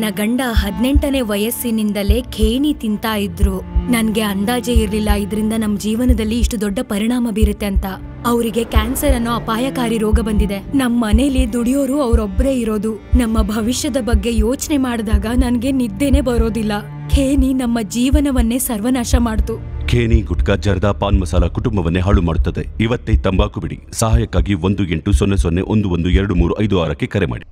ನನ್ನ ಗಂಡ 18ನೇ ವಯಸ್ಸಿನಿಂದಲೇ ಖೇಣಿ ತಿಂತಾ ಇದ್ರು. ನನ್ಗೆ ಅಂದಾಜೆ ಇರ್ಲಿಲ್ಲ ಇದರಿಂದ ನಮ್ ಜೀವನದಲ್ಲಿ ಇಷ್ಟು ದೊಡ್ಡ ಪರಿಣಾಮ ಬೀರುತ್ತೆ ಅಂತ. ಅವರಿಗೆ ಕ್ಯಾನ್ಸರ್ ಅನ್ನೋ ಅಪಾಯಕಾರಿ ರೋಗ ಬಂದಿದೆ. ನಮ್ ಮನೇಲಿ ದುಡಿಯೋರು ಅವರೊಬ್ರೇ ಇರೋದು. ನಮ್ಮ ಭವಿಷ್ಯದ ಬಗ್ಗೆ ಯೋಚನೆ ಮಾಡಿದಾಗ ನನ್ಗೆ ನಿದ್ದೆನೆ ಬರೋದಿಲ್ಲ. ಖೇಣಿ ನಮ್ಮ ಜೀವನವನ್ನೇ ಸರ್ವನಾಶ ಮಾಡ್ತು. ಖೇಣಿ, ಗುಟ್ಕಾ, ಜರ್ದಾ, ಪಾನ್ ಮಸಾಲ ಕುಟುಂಬವನ್ನೇ ಹಾಳು ಮಾಡುತ್ತದೆ. ಇವತ್ತೇ ತಂಬಾಕು ಬಿಡಿ. ಸಹಾಯಕ್ಕಾಗಿ 1800112356ಕ್ಕೆ ಕರೆ ಮಾಡಿ.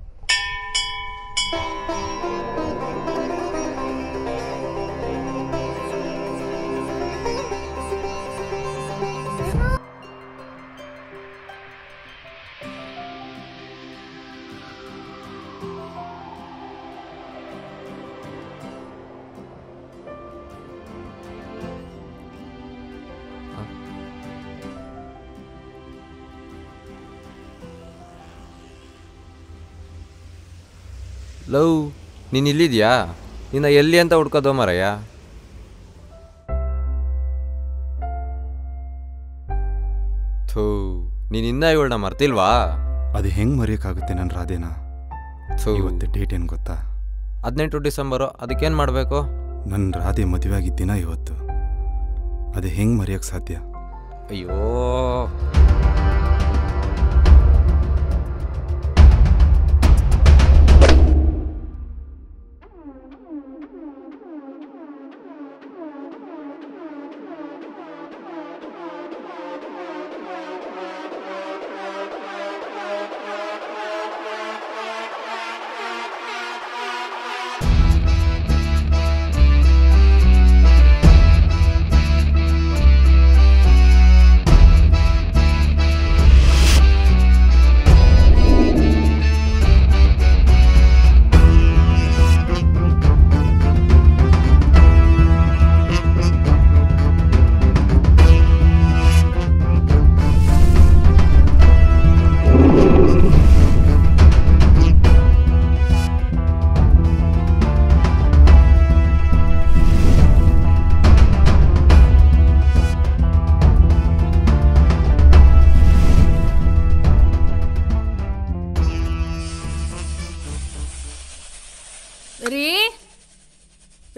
ಲವ್, ನೀನು ಇಲ್ಲಿದ್ಯಾ? ನಿನ್ನ ಎಲ್ಲಿ ಅಂತ ಹುಡ್ಕೋದು ಮಾರಯ್ಯ. ಥೂ, ನೀನಿನ್ನ ಇವಳನ್ನ ಮರ್ತಿಲ್ವಾ? ಅದು ಹೆಂಗೆ ಮರೆಯೋಕ್ಕಾಗುತ್ತೆ ನನ್ನ ರಾಧೇನ? ಇವತ್ತು ಡೇಟ್ ಏನು ಗೊತ್ತಾ? 18 ಡಿಸೆಂಬರು. ಅದಕ್ಕೇನು ಮಾಡಬೇಕು? ನನ್ನ ರಾಧೆ ಮದುವೆ ಆಗಿದ್ದ ದಿನ ಇವತ್ತು. ಅದು ಹೆಂಗೆ ಮರೆಯೋಕ್ಕೆ ಸಾಧ್ಯ? ಅಯ್ಯೋ,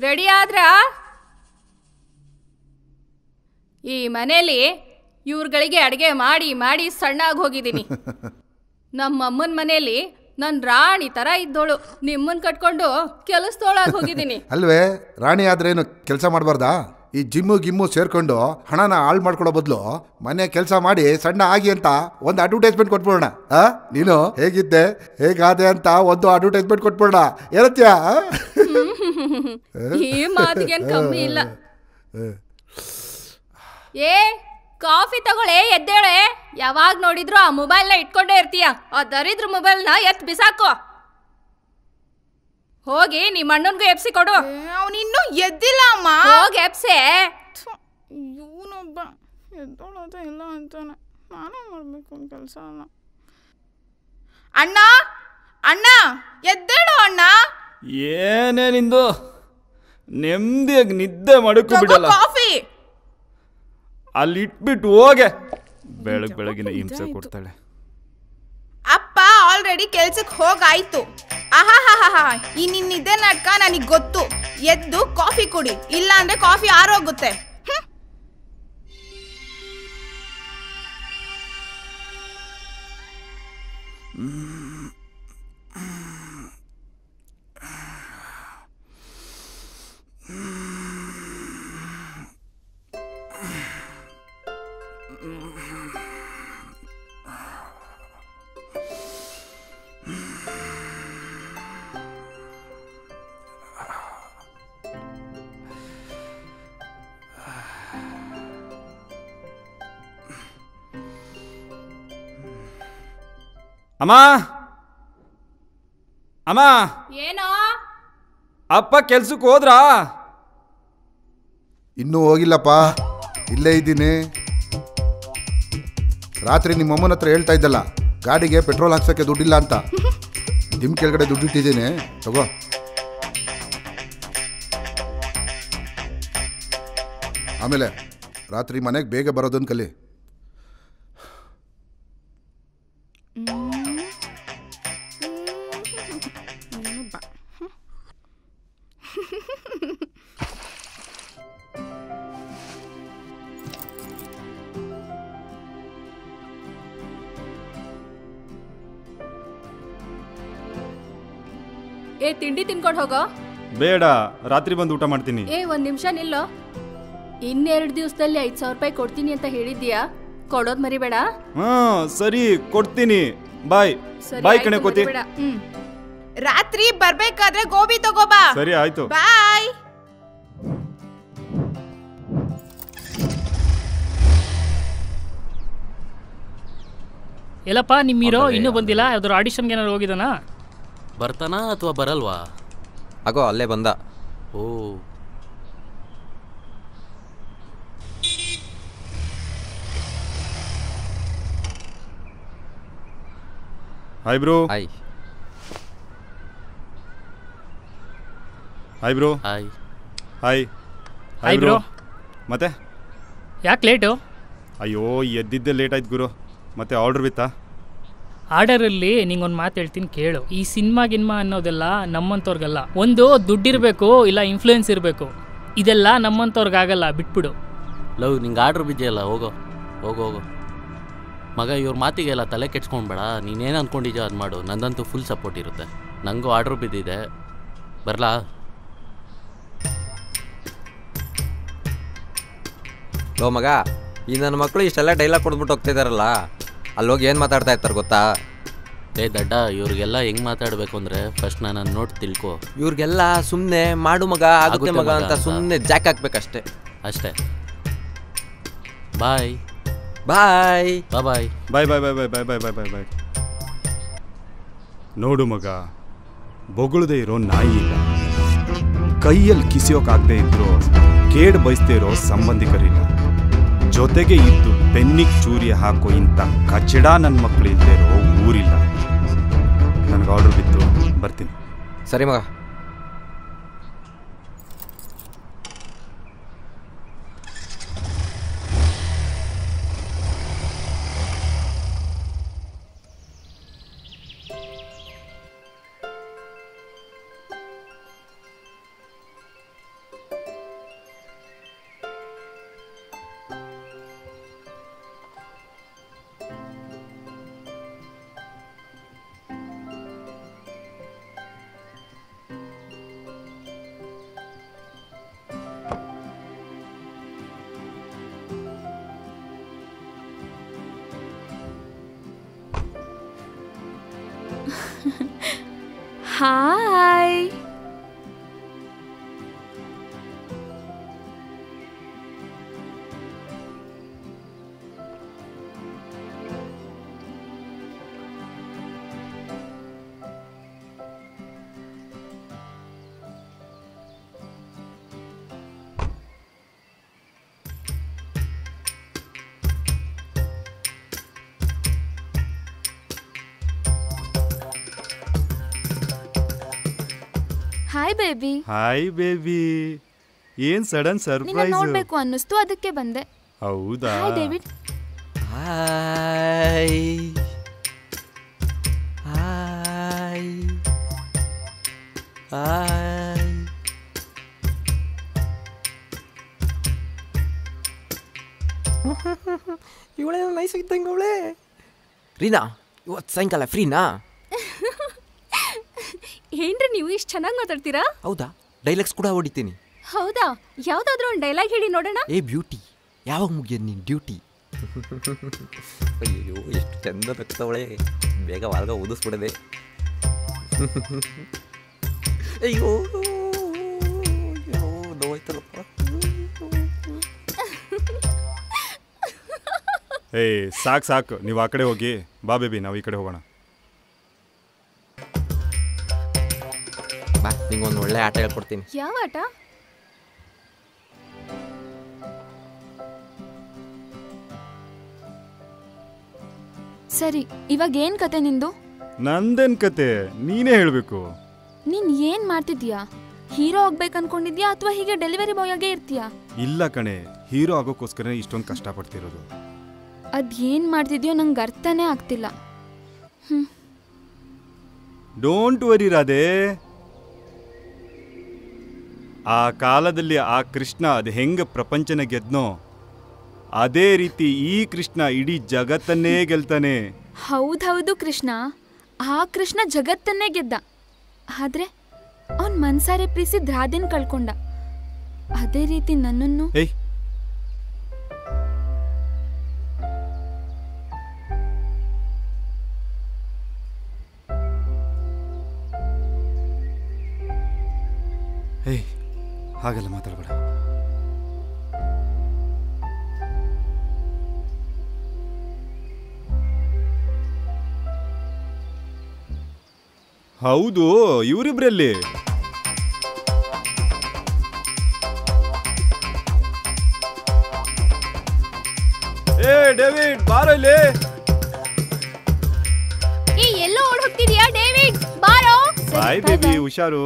ರೆಡಿ ಆದ್ರಾ? ಈ ಮನೇಲಿ ಇವ್ರುಗಳಿಗೆ ಅಡುಗೆ ಮಾಡಿ ಮಾಡಿ ಸಣ್ಣಾಗಿ ಹೋಗಿದ್ದೀನಿ. ನಮ್ಮಮ್ಮನ ಮನೇಲಿ ನನ್ನ ರಾಣಿ ಥರ ಇದ್ದೋಳು. ನಿಮ್ಮನ್ನು ಕಟ್ಕೊಂಡು ಕೆಲಸದೊಳಗೆ ಹೋಗಿದ್ದೀನಿ. ಅಲ್ವೇ, ರಾಣಿ ಆದ್ರೇನು ಕೆಲಸ ಮಾಡಬಾರ್ದಾ? ಈ ಜಿಮ್ಮು ಗಿಮ್ಮು ಸೇರ್ಕೊಂಡು ಹಣನ ಹಾಳು ಮಾಡ್ಕೊಳ್ಳೋ ಬದಲು ಮನೆ ಕೆಲಸ ಮಾಡಿ ಸಣ್ಣ ಆಗಿ ಅಂತ ಒಂದು ಅಡ್ವರ್ಟೈಸ್ಮೆಂಟ್ ಕೊಟ್ಬಿಡೋಣ. ನೀನು ಹೇಗಿದ್ದೆ ಹೇಗಾದೆ ಅಂತ ಒಂದು ಅಡ್ವರ್ಟೈಸ್ಮೆಂಟ್ ಕೊಟ್ಬಿಡೋಣ. ಏನತ್ಯಾ? ಈ ಮಾತಿಗೇನು ಕಮ್ಮಿ ಇಲ್ಲ. ಏ, ಕಾಫಿ ತಗೊಳ್ಳೆ, ಎದ್ದೇಳೆ. ಯಾವಾಗ ನೋಡಿದ್ರು ಆ ಮೊಬೈಲ್ನ ಇಟ್ಕೊಂಡೇ ಇರ್ತೀಯ. ಆ ದರಿದ್ರ ಮೊಬೈಲ್ನ ಎತ್ ಬಿಸಾಕು. ಹೋಗಿ ನಿಮ್ಮ ಅಣ್ಣನ್ಗೂ ಎಪ್ಸಿ ಕೊಡು. ಅವನಿನ್ನೂ ಎದ್ದಿಲ್ಲ ಅಮ್ಮ. ಹೋಗಿ ಎಪ್ಸೆ. ಇವನೊಬ್ಬ ಎದ್ದೋಳೋದ ಇಲ್ಲ ಅಂತಾನೆ. ನಾನೇ ಮಾಡಬೇಕು ಕೆಲಸ. ಅಣ್ಣ ಅಣ್ಣ ಎದ್ದೇಳು ಅಣ್ಣ. ಏನೇ ನಿಂದು? ನೆಮ್ಮದಿಯಾಗಿ ನಿದ್ದೆ ಮಾಡಕ್ಕೂ ಬಿಡಲ್ಲ. ಕಾಫಿ ಅಲ್ಲಿ ಇಟ್ಬಿಟ್ಟು ಹೋಗೆ. ಬೆಳಗಿನ ಹಿಂಸೆ ಕೊಡ್ತಾಳೆ. ಅಪ್ಪ ಆಲ್ರೆಡಿ ಕೆಲ್ಸಕ್ಕೆ ಹೋಗಾಯ್ತು. ಆಹಾಹಾಹಾ, ಈ ನಿನ್ನಿದ್ದೆ ನಾಟಕ ನನಗೆ ಗೊತ್ತು. ಎದ್ದು ಕಾಫಿ ಕುಡಿ, ಇಲ್ಲ ಅಂದ್ರೆ ಕಾಫಿ ಆರೋಗುತ್ತೆ. ಅಮ್ಮ, ಅಮ್ಮ, ಏನೋ? ಅಪ್ಪ ಕೆಲ್ಸಕ್ಕೆ ಹೋದ್ರಾ? ಇನ್ನೂ ಹೋಗಿಲ್ಲಪ್ಪ, ಇಲ್ಲೇ ಇದ್ದೀನಿ. ರಾತ್ರಿ ನಿಮ್ಮ ಅಮ್ಮನ ಹತ್ರ ಹೇಳ್ತಾ ಇದ್ದಲ್ಲ ಗಾಡಿಗೆ ಪೆಟ್ರೋಲ್ ಹಾಕ್ಸೋಕ್ಕೆ ದುಡ್ಡಿಲ್ಲ ಅಂತ. ದಿಮ್ ಕೆಳಗಡೆ ದುಡ್ಡು ಇಟ್ಟಿದ್ದೀನಿ, ತಗೋ. ಆಮೇಲೆ ರಾತ್ರಿ ಮನೆಗೆ ಬೇಗ ಬರೋದನ್ನು ಕಲಿ. ಏ ತಿಂಡಿ ತಿನ್ಕೊಂಡು ಹೋಗೋ. ಬೇಡ, ರಾತ್ರಿ ಬಂದು ಊಟ ಮಾಡ್ತೀನಿ. ಏ 1 ನಿಮಿಷ ನಿಲ್ಲೋ. 2 ದಿವಸದಲ್ಲಿ 5,000 ರೂಪಾಯಿ ಕೊಡ್ತೀನಿ ಅಂತ ಹೇಳಿದ್ಯಾ, ಕೊಡೋದ್ ಮರಿಬೇಡ. ಸರಿ ಕೊಡ್ತೀನಿ. ಬಾಯ್. ಬಾಯ್ ಕಣೆ ಕೋತಿ. ರಾತ್ರಿ ಬರ್ಬೇಕಾದ್ರೆ ಗೋಬಿ ತಗೋಬಾ. ಸರಿ ಆಯ್ತು. ಬಾಯ್. ಎಲ್ಲಪ್ಪ ನಿಮ್ಮ ಹೀರೋ ಇನ್ನೂ ಬಂದಿಲ್ಲ? ಯಾವ್ದಾದ್ರು ಆಡಿಷನ್ಗೆ ಏನಾದ್ರು ಹೋಗಿದಾನಾ? ಬರ್ತಾನಾ ಅಥವಾ ಬರಲ್ವಾ? ಆಗೋ ಅಲ್ಲೇ ಬಂದ. Oh hi bro. Hi hi bro. Hi hi hi bro. ಮತ್ತೆ ಯಾಕೆ ಲೇಟು? ಅಯ್ಯೋ ಎದ್ದಿದ್ದೆ ಲೇಟ್ ಆಯ್ತು ಗುರು. ಮತ್ತೆ ಆರ್ಡರ್ ಬಿತ್ತಾ? ಆರ್ಡರಲ್ಲಿ ನಿಂಗೊಂದು ಮಾತು ಹೇಳ್ತೀನಿ ಕೇಳು. ಈ ಸಿನಿಮಾ ಅನ್ನೋದೆಲ್ಲ ನಮ್ಮಂಥವ್ರಿಗಲ್ಲ. ಒಂದು ದುಡ್ಡಿರಬೇಕು, ಇಲ್ಲ ಇನ್ಫ್ಲೂಯೆನ್ಸ್ ಇರಬೇಕು. ಇದೆಲ್ಲ ನಮ್ಮಂಥವ್ರಿಗಾಗಲ್ಲ, ಬಿಟ್ಬಿಡು. ಲವ್, ನಿಂಗೆ ಆರ್ಡ್ರ್ ಬಿದ್ದಿಯಲ್ಲ, ಹೋಗೋ ಹೋಗೋ ಹೋಗೋ ಮಗ. ಇವ್ರ ಮಾತಿಗೆಲ್ಲ ತಲೆ ಕೆಡ್ಸ್ಕೊಂಡ್ಬೇಡ. ನೀನೇನು ಅಂದ್ಕೊಂಡಿದ್ಯೋ ಅದು ಮಾಡು. ನಂದಂತೂ ಫುಲ್ ಸಪೋರ್ಟ್ ಇರುತ್ತೆ. ನನಗೂ ಆರ್ಡ್ರ್ ಬಿದ್ದಿದೆ, ಬರಲಾ? ಲೋ ಮಗ, ಈ ನನ್ನ ಮಕ್ಕಳು ಇಷ್ಟೆಲ್ಲ ಡೈಲಾಗ್ ಕೊಡ್ಬಿಟ್ಟು ಹೋಗ್ತಿದಾರಲ್ಲ, ಅಲ್ಲೋಗಿ ಏನು ಮಾತಾಡ್ತಾ ಇರ್ತಾರೆ ಗೊತ್ತಾ? ಏ ದಡ್ಡ, ಇವ್ರಿಗೆಲ್ಲ ಹೆಂಗೆ ಮಾತಾಡಬೇಕು ಅಂದರೆ ಫಸ್ಟ್ ನಾನು ನೋಡಿ ತಿಳ್ಕೊ. ಇವ್ರಿಗೆಲ್ಲ ಸುಮ್ಮನೆ ಮಾಡು ಮಗ, ಆಗುತ್ತೆ ಮಗ ಅಂತ ಸುಮ್ಮನೆ ಜಾಕ್ ಹಾಕ್ಬೇಕಷ್ಟೇ. ಅಷ್ಟೇ. ಬಾಯ್ ಬಾಯ್ ಬಾಯ್ ಬಾಯ್ ಬಾಯ್ ಬಾಯ್ ಬಾಯ್ ಬಾಯ್ ಬಾಯ್ ಬಾಯ್ ಬಾಯ್ ಬಾಯ್. ನೋಡು ಮಗ, ಬೊಗಳದೇ ಇರೋ ನಾಯಿ ಇಲ್ಲ, ಕೈಯಲ್ಲಿ ಕಿಸಿಯೋಕಾಗದೇ ಇದ್ರು ಕೇಡ್ ಬಯಸ್ದೇ ಇರೋ ಸಂಬಂಧಿಕರಿಲ್ಲ, ಜೊತೆಗೆ ಇದ್ದು ಬೆನ್ನಿಗೆ ಚೂರಿ ಹಾಕೋ ಇಂಥ ಕಚಡ ನನ್ನ ಮಕ್ಕಳು ಇಲ್ಲದೆ ಇರೋ ಊರಿಲ್ಲ. ನನಗೆ ಆರ್ಡರ್ ಬಿತ್ತು, ಬರ್ತೀನಿ. ಸರಿ ಮಗ. Hi. Hi baby. Hi baby. ಏನ್ ಸಡನ್ ಸರ್ಪ್ರೈಸ್? ನೋಡ್ಬೇಕು ಅನ್ನಿಸ್ತು, ಅದಕ್ಕೆ ಬಂದೆ. ಹೌದಾ? Hi David. Hi hi hi. ಇವಳೇನೋ ನೈಸ್ ಇದ್ದಂಗೆ ಅವಳೆ. ರೀನಾ, ಇವತ್ತು ಸಾಯಂಕಾಲ ಫ್ರೀನಾ? ಏನ್ರಿ ನೀವು ಇಷ್ಟು ಚೆನ್ನಾಗಿ ಮಾತಾಡ್ತೀರಾ? ಹೌದಾ? ಡೈಲಾಗ್ಸ್ ಕೂಡ ಹೊಡಿತೀನಿ. ಹೌದಾ? ಯಾವ್ದಾದ್ರು ಒಂದು ಡೈಲಾಗ್ ಹೇಳಿ ನೋಡೋಣ. ಏ ಬ್ಯೂಟಿ, ಯಾವಾಗ ಮುಗಿಯೋದು ನೀನು ಡ್ಯೂಟಿ? ಅಯ್ಯೋ ಎಷ್ಟು ಚಂದ ನಗ್ತವಳೆ. ಬೇಗ ವಾಲ್ಗ ಓದಿಸ್ಬಿಡದೆ. ಅಯ್ಯೋ ನೋಯ್ತಲ್ಲಪ್ಪ. ಏ ಸಾಕು ಸಾಕು, ನೀವು ಆ ಕಡೆ ಹೋಗಿ. ಬಾ ಬೇಬಿ, ನಾವು ಈ ಕಡೆ ಹೋಗೋಣ. ಬಾ, ನಿಂಗೊಂದು ಒಳ್ಳೆ ಆಟ ಹೇಳ್ಕೊಡ್ತೀನಿ. ಯಾವ ಆಟ? ಸರಿ, ಇವಾಗ ಏನ್ ಕತೆ ನಿಂದು? ನಂದೇನ್ ಕತೆ, ನೀನೇ ಹೇಳ್ಬೇಕು. ನೀನ್ ಏನ್ ಮಾಡ್ತಿದ್ಯಾ? ಹೀರೋ ಆಗ್ಬೇಕು ಅನ್ಕೊಂಡಿದ್ಯಾ ಅಥವಾ ಹೀಗೆ ಡೆಲಿವರಿ ಬಾಯ್ ಆಗೇ ಇರ್ತೀಯಾ? ಇಲ್ಲ ಕಣೆ, ಹೀರೋ ಆಗೋಕ್ಕೋಸ್ಕರ ಇಷ್ಟೊಂದು ಕಷ್ಟಪಡ್ತಿರೋದು. ಅದ್ ಏನ್ ಮಾಡ್ತಿದ್ಯೋ ನಂಗೆ ಅರ್ಥನೇ ಆಗ್ತಿಲ್ಲ. Don't worry Radhe. ಆ ಕಾಲದಲ್ಲಿ ಆ ಕೃಷ್ಣ ಅದು ಹೆಂಗೆ ಪ್ರಪಂಚನ ಗೆದ್ನೋ ಅದೇ ರೀತಿ ಈ ಕೃಷ್ಣ ಇಡೀ ಜಗತ್ತನ್ನೇ ಗೆಲ್ತಾನೆ. ಹೌದೌದು ಕೃಷ್ಣ, ಆ ಕೃಷ್ಣ ಜಗತ್ತನ್ನೇ ಗೆದ್ದ. ಆದ್ರೆ ಅವನ್ ಮನ್ಸಾರೆ ಪ್ರೀಸಿದ್ ರಾಧೆನ್ ಕಳ್ಕೊಂಡ. ಅದೇ ರೀತಿ ನನ್ನನ್ನು ಏಯ್ ಏಯ್ ಹಾಗೆಲ್ಲ ಮಾತಾಡಬೇಡ. ಹೌದು, ಇವರಿಬ್ರಲ್ಲಿ ಏ ಡೇವಿಡ್ ಬಾರೋ ಇಲ್ಲಿ. ಎಲ್ಲೋ ಓಡ್ ಹೋಗ್ತಿದ್ಯಾ ಡೇವಿಡ್? ಬಾರೋ. ಬಾಯ್ ಬೇಬಿ, ಹುಷಾರು.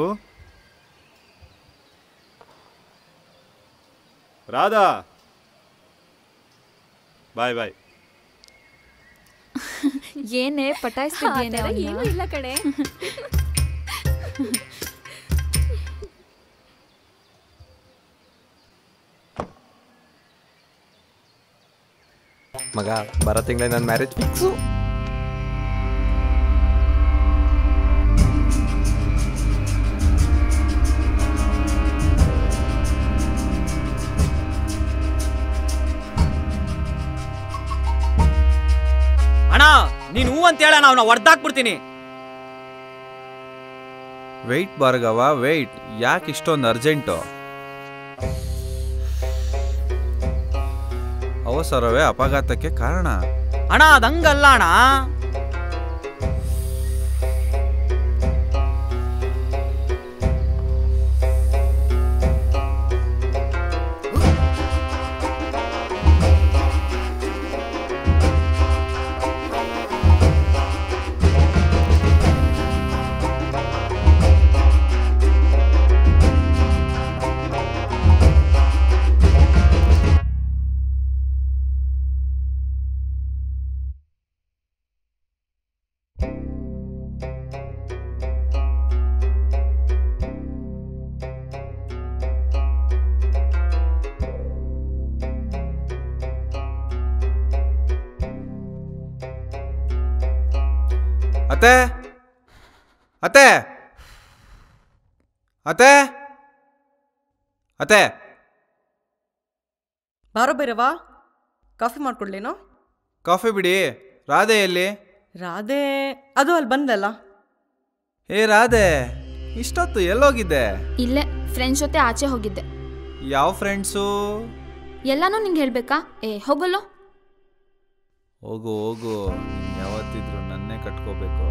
ರಾಧಾ ಬಾಯ್ ಬಾಯ್. ಏನೇ ಪಟಾಯಿಸ್ತಿದ್ಯೇನೆ? ಏನೂ ಇಲ್ಲ ಕಡೆ. ಮಗ ಬರೋ ತಿಂಗಳ ನನ್ನ ಮ್ಯಾರೇಜ್ ಫಿಕ್ಸು. ಅಣ್ಣ ನೀನು ಹೂ ಅಂತ ಹೇಳ, ನಾವು ಹೊಡೆದಾಕ್ಬಿಡ್ತೀನಿ. ವೆಯ್ಟ್ ಭಾರ್ಗವ ವೆಯ್ಟ್, ಯಾಕೆ ಇಷ್ಟೊಂದು ಅರ್ಜೆಂಟು? ಅವಸರವೇ ಅಪಘಾತಕ್ಕೆ ಕಾರಣ. ಅಣ್ಣ ಅದಂಗಲ್ಲ ಅಣ್ಣ. ಅತ್ತೆ ಅತ್ತೆ ಅತ್ತೆ ಅತ್ತೆ ಬಾರೋ ಭೈರವ, ಕಾಫಿ ಮಾಡ್ಕೊಡ್ಲೇನೋ? ಕಾಫಿ ಬಿಡಿ, ರಾಧೆ ಎಲ್ಲಿ? ರಾಧೆ ಅದು ಅಲ್ಲಿ ಬಂದಲ್ಲ. ಏ ರಾಧೆ, ಇಷ್ಟೊತ್ತು ಎಲ್ಲೋಗಿದ್ದೆ? ಇಲ್ಲೇ ಫ್ರೆಂಡ್ಸ್ ಜೊತೆ ಆಚೆ ಹೋಗಿದ್ದೆ. ಯಾವ ಫ್ರೆಂಡ್ಸು? ಎಲ್ಲಾನು ನಿಂಗೆ ಹೇಳ್ಬೇಕಾ? ಹೋಗಲ್ಲೋ. ಹೋಗು ಹೋಗು, ಯಾವತ್ತಿದ್ರು ನನ್ನೇ ಕಟ್ಕೋಬೇಕು.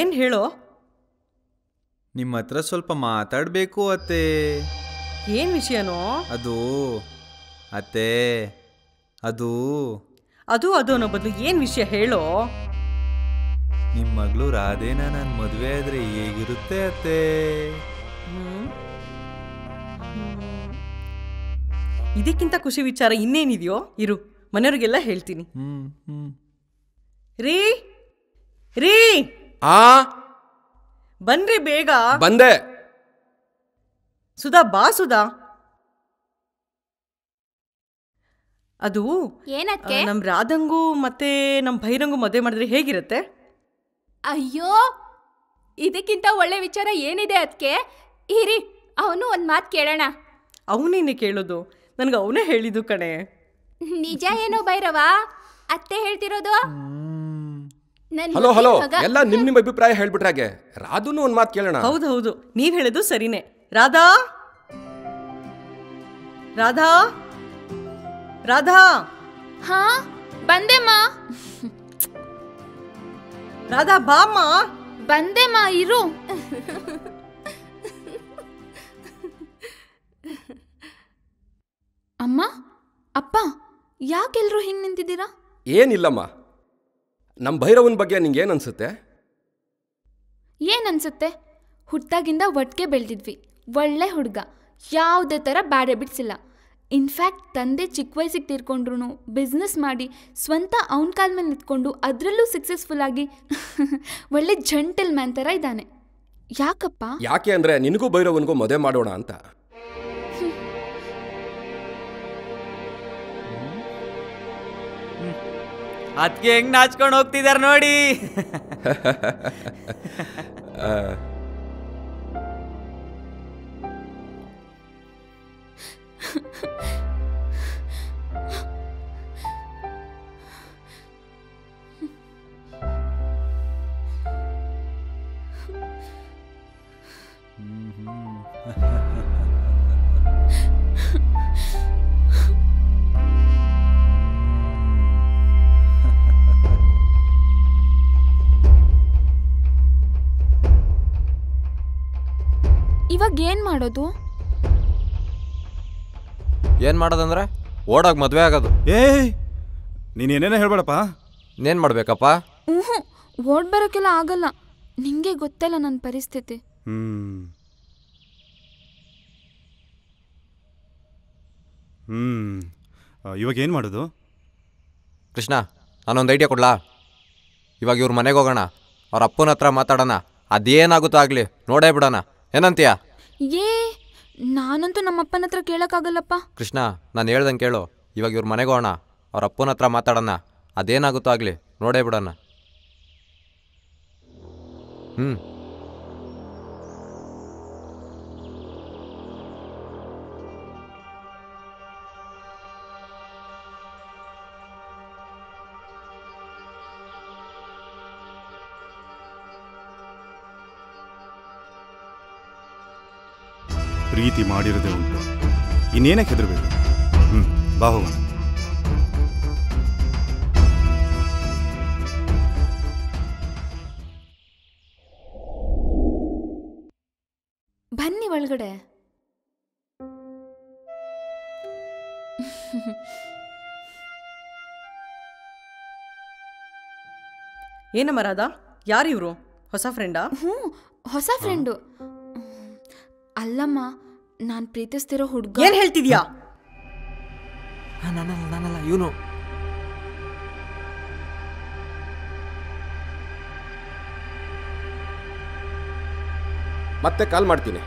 ಏನ್ ಹೇಳೋ? ನಿಮ್ಮ ಹತ್ರ ಸ್ವಲ್ಪ ಮಾತಾಡಬೇಕು ಅತ್ತೆ. ಏನ್ ವಿಷಯನೋ? ಅದು ಅತ್ತೆ, ಅದು ಅದು ಅದು ಅನ್ನೋ ಬದಲು ಏನ್ ವಿಷಯ ಹೇಳೋ? ನಿಮ್ಮ ಮಗಳು ರಾಧೇನ ನಾನು ಮದುವೆ ಆದ್ರೆ ಹೇಗಿರುತ್ತೆ ಅತ್ತೆ? ಇದಕ್ಕಿಂತ ಖುಷಿ ವಿಚಾರ ಇನ್ನೇನಿದೆಯೋ? ಇರು, ಮನೆಯವ್ರಿಗೆಲ್ಲ ಹೇಳ್ತೀನಿ. ರೀ ರೀ ಬನ್ರಿ ಬೇಗ. ಬಂದೆ. ಸುಧಾ ಬಾ ಸುಧಾ. ಅದು ಏನಕ್ಕೆ? ನಮ್ಮ ರಾಧಂಗೂ ಮತ್ತೆ ನಮ್ಮ ಭೈರಂಗೂ ಮದುವೆ ಮಾಡಿದ್ರೆ ಹೇಗಿರುತ್ತೆ? ಅಯ್ಯೋ, ಇದಕ್ಕಿಂತ ಒಳ್ಳೆ ವಿಚಾರ ಏನಿದೆ ಅದಕ್ಕೆ? ಇರಿ, ಅವನು ಒಂದು ಮಾತು ಕೇಳೋಣ. ಅವನೇನೆ ಕೇಳೋದು, ನನಗೆ ಅವನೇ ಹೇಳಿದ್ದು ಕಣೆ. ನಿಜ ಏನೋ ಭೈರವ, ಅತ್ತೆ ಹೇಳ್ತಿರೋದು? ಹಲೋ ಹಲೋ, ಎಲ್ಲ ನಿಮ್ಮ ಅಭಿಪ್ರಾಯ ಹೇಳ್ಬಿಟ್ರಾಗೆ ರಾಧುನು ಒಂದು ಮಾತು ಕೇಳೋಣ. ಹೌದು, ನೀವ್ ಹೇಳೋದು ಸರಿನೇ. ರಾಧಾ ರಾಧಾ ರಾಧಾ. ಹಾ ಬಂದೆಮ್ಮ. ರಾಧಾ ಬಾಮ್ಮ. ಬಂದೆಮ್ಮ, ಇರು. ಅಮ್ಮ, ಅಪ್ಪ, ಯಾಕೆಲ್ರು ಹಿಂಗೆ ನಿಂತಿದ್ದೀರಾ? ಏನಿಲ್ಲಮ್ಮ, ನಮ್ಮ ಭೈರವನ ಬಗ್ಗೆ ನಿಂಗೇನು ಅನ್ಸುತ್ತೆ? ಏನನ್ಸುತ್ತೆ? ಹುಟ್ಟಾಗಿಂದ ಒಟ್ಟಿಗೆ ಬೆಳೆದಿದ್ವಿ. ಒಳ್ಳೆ ಹುಡುಗ, ಯಾವುದೇ ಥರ ಬ್ಯಾಡ್ ಹ್ಯಾಬಿಟ್ಸ್ ಇಲ್ಲ. ಇನ್ಫ್ಯಾಕ್ಟ್ ತಂದೆ ಚಿಕ್ಕ ವಯಸ್ಸಿಗೆ ತೀರ್ಕೊಂಡ್ರು ಬಿಸ್ನೆಸ್ ಮಾಡಿ ಸ್ವಂತ ಅವನ ಕಾಲ ಮೇಲೆ ನಿಂತ್ಕೊಂಡು ಅದರಲ್ಲೂ ಸಕ್ಸಸ್ಫುಲ್ ಆಗಿ ಒಳ್ಳೆ ಜಂಟಲ್ ಮ್ಯಾನ್ ಥರ ಇದ್ದಾನೆ. ಯಾಕಪ್ಪ? ಯಾಕೆ ಅಂದರೆ ನಿನಗೂ ಭೈರವನಿಗೂ ಮದುವೆ ಮಾಡೋಣ ಅಂತ. ಅದಕ್ಕೆ ಹೆಂಗ್ ನಾಚ್ಕೊಂಡು ಹೋಗ್ತಿದಾರೆ ನೋಡಿ. ಇವಾಗ ಏನ್ ಮಾಡೋದು? ಏನ್ ಮಾಡೋದಂದ್ರೆ ಓಡೋಗಿ ಮದ್ವೆ ಆಗೋದು. ನೀನೇನೇನೋ ಹೇಳ್ಬೇಡಪ್ಪ. ಇನ್ನೇನ್ ಮಾಡ್ಬೇಕಪ್ಪ? ಓಡ್ ಬರೋಕ್ಕೆಲ್ಲ ಆಗಲ್ಲ, ನಿಂಗೆ ಗೊತ್ತಲ್ಲ ನನ್ನ ಪರಿಸ್ಥಿತಿ. ಇವಾಗ ಏನು ಮಾಡೋದು? ಕೃಷ್ಣ, ನಾನೊಂದು ಐಡಿಯಾ ಕೊಡ್ಲಾ? ಇವಾಗ ಇವ್ರ ಮನೆಗೆ ಹೋಗೋಣ, ಅವ್ರ ಅಪ್ಪನ ಹತ್ರ ಮಾತಾಡೋಣ, ಅದೇನಾಗುತ್ತೋ ಆಗಲಿ ನೋಡೇ ಬಿಡೋಣ. ಏನಂತೀಯ? ನಾನಂತೂ ನಮ್ಮಪ್ಪನ ಹತ್ರ ಕೇಳೋಕ್ಕಾಗಲ್ಲಪ್ಪ. ಕೃಷ್ಣ, ನಾನು ಹೇಳ್ದಂಗೆ ಕೇಳು. ಇವಾಗ ಇವ್ರ ಮನೆಗೆ ಹೋಗೋಣ, ಅವ್ರ ಅಪ್ಪನ ಹತ್ರ ಮಾತಾಡೋಣ, ಅದೇನಾಗುತ್ತೋ ಆಗಲಿ ನೋಡೇ ಬಿಡೋಣ. ಪ್ರೀತಿ ಮಾಡಿರೋದೇ ಉಂಟು, ಇನ್ನೇನಕ್ಕೆ ಹೆದರ್ಬೇಕು? ಬಾ ಹೋಗೋಣ. ಬನ್ನಿ ಒಳಗಡೆ. ಏನಮ್ಮ ರಾಧಾ, ಯಾರು ಇವರು? ಹೊಸ ಫ್ರೆಂಡಾ? ಹೊಸ ಫ್ರೆಂಡು. ಅಲ್ಲಮ್ಮ, ನಾನು ಪ್ರೀತಿಸ್ತಿರೋ ಹುಡುಗ. ಏನ್ ಹೇಳ್ತಿದ್ಯಾ? ನಾನಲ್ಲ, ಇವನು. ಮತ್ತೆ ಕಾಲ್ ಮಾಡ್ತೀನಿ.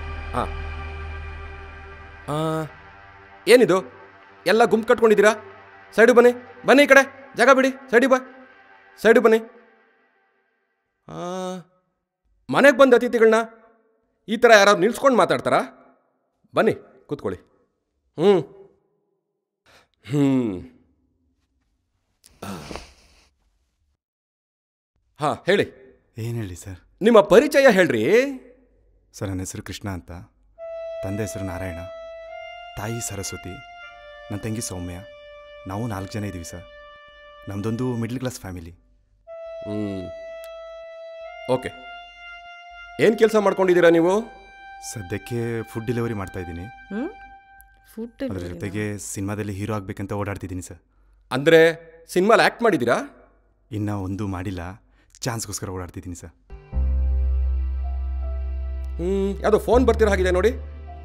ಏನಿದು ಎಲ್ಲ ಗುಂಪು ಕಟ್ಕೊಂಡಿದ್ದೀರಾ? ಸೈಡು ಬನ್ನಿ, ಬನ್ನಿ ಈ ಕಡೆ, ಜಾಗ ಬಿಡಿ, ಸೈಡು ಬನ್ನಿ. ಮನೆಗೆ ಬಂದ ಅತಿಥಿಗಳನ್ನ ಈ ಥರ ಯಾರಾದ್ರು ನಿಲ್ಸ್ಕೊಂಡು ಮಾತಾಡ್ತಾರಾ? ಬನ್ನಿ ಕೂತ್ಕೊಳ್ಳಿ. ಹಾಂ ಹೇಳಿ. ಏನು ಹೇಳಿ ಸರ್? ನಿಮ್ಮ ಪರಿಚಯ ಹೇಳ್ರಿ. ಸರ್, ನನ್ನ ಹೆಸರು ಕೃಷ್ಣ ಅಂತ, ತಂದೆ ಹೆಸರು ನಾರಾಯಣ, ತಾಯಿ ಸರಸ್ವತಿ, ನನ್ನ ತಂಗಿ ಸೌಮ್ಯ. ನಾವು 4 ಜನ ಇದ್ದೀವಿ ಸರ್. ನಮ್ಮದೊಂದು ಮಿಡ್ಲ್ ಕ್ಲಾಸ್ ಫ್ಯಾಮಿಲಿ. ಓಕೆ, ಏನು ಕೆಲಸ ಮಾಡ್ಕೊಂಡಿದ್ದೀರಾ ನೀವು? ಸದ್ಯಕ್ಕೆ ಫುಡ್ ಡೆಲಿವರಿ ಮಾಡ್ತಾಯಿದ್ದೀನಿ. ಅದರ ಜೊತೆಗೆ ಸಿನಿಮಾದಲ್ಲಿ ಹೀರೋ ಆಗಬೇಕಂತ ಓಡಾಡ್ತಿದ್ದೀನಿ ಸರ್. ಅಂದರೆ ಸಿನಿಮಾಲಿ ಆ್ಯಕ್ಟ್ ಮಾಡಿದ್ದೀರಾ? ಇನ್ನೂ ಒಂದು ಮಾಡಿಲ್ಲ, ಚಾನ್ಸ್ಗೋಸ್ಕರ ಓಡಾಡ್ತಿದ್ದೀನಿ ಸರ್. ಯಾವುದೋ ಫೋನ್ ಬರ್ತಿರೋ ಹಾಗಿದೆ ನೋಡಿ,